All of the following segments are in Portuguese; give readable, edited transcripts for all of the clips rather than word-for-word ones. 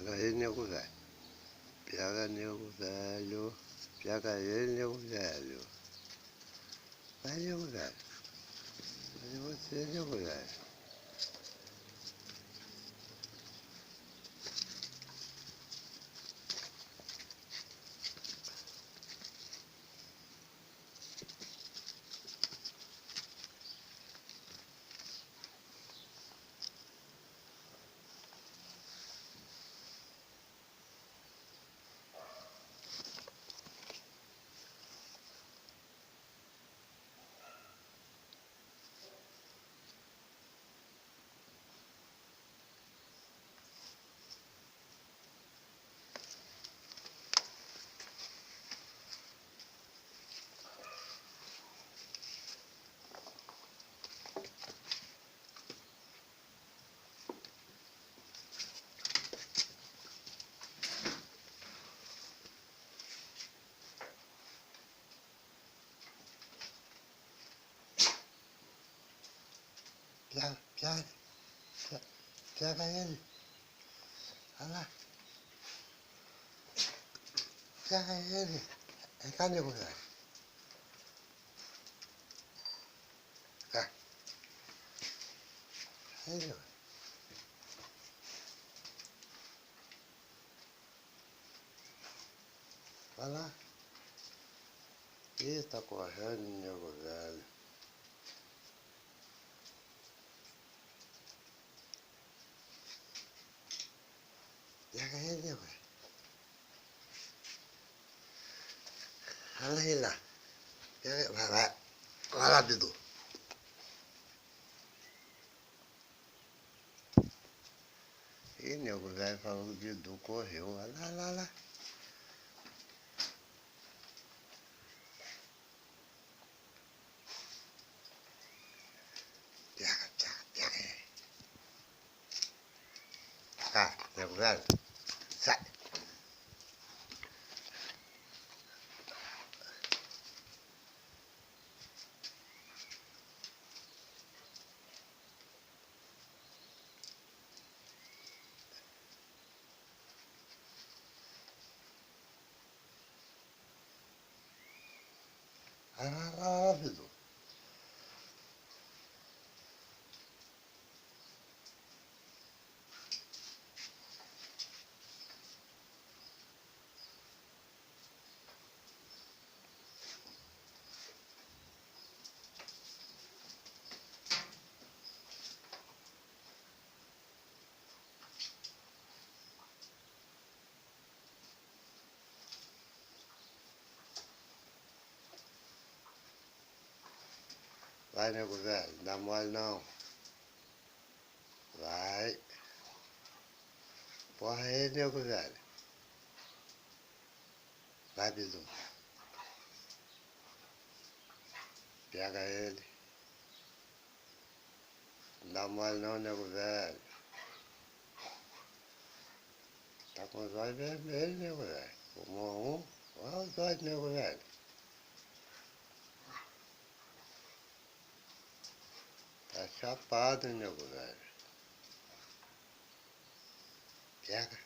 Pega ele, nego velho. Pega, nego velho. Pega ele, nego velho. Vai, nego velho. Vai você, nego velho. Pega ele. Olha lá. Pega ele. Vem cá, nego velho. Cá. Aí, nego. Vai lá. Ih, tá correndo, nego velho. Pega ele, nego velho. Olha ele lá. Pega, vai. Vai lá, Bidu. Ih, nego velho falou que o Bidu correu. Olha lá. Pega ele. Cá, nego velho. Sai. Olha lá, Bidu. Vai, nego velho, não dá mole não. Vai. Porra aí, nego velho. Vai, Bidu. Pega ele. Não dá mole não, nego velho. Tá com os olhos vermelhos, nego velho. Fumou um. Olha os olhos, nego velho. Tá chapado, nego velho. Pega.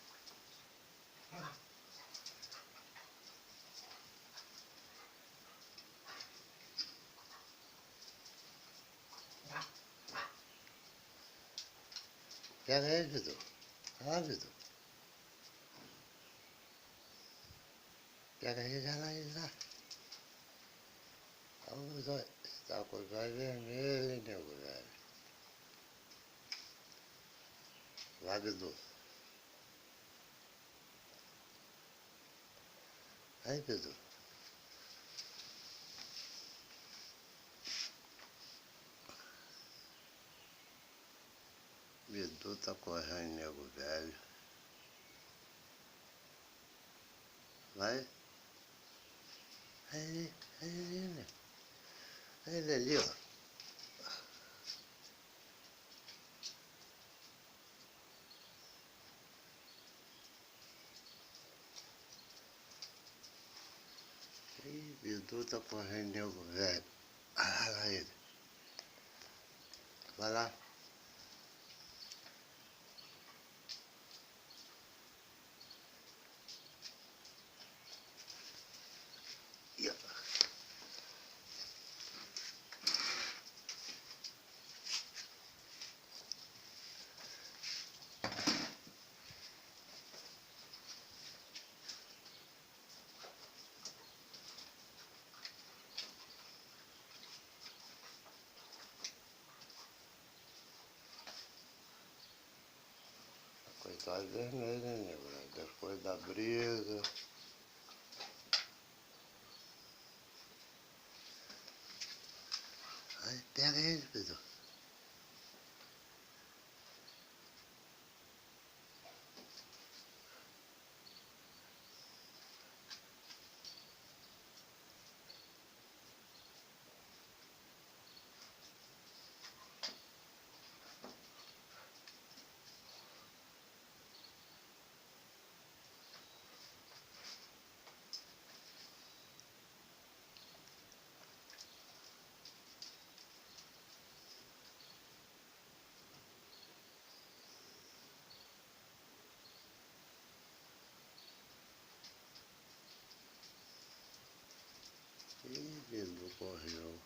Pega ele, Bidu. Olha lá, Bidu. Pega ele, olha lá. Olha os olhos. Tá com os olhos vermelhos, nego velho. Vai, Bidu. Aí, Bidu. Bidu tá correndo, nego velho. Vai. Aí ele, né? Aí ele ali, ó. Ih, Bidu tá correndo, nego velho. Olha lá ele. Vai lá. fazendo ele, nego, depois da briga. Aí pega ele, Pedro. Ih, Bidu correu.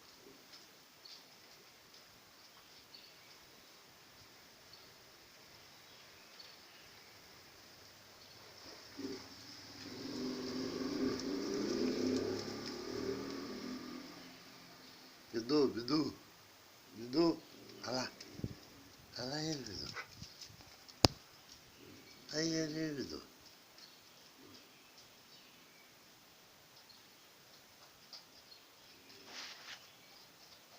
Bidu. Olha lá. Olha lá ele, Bidu. Aí ele, Bidu.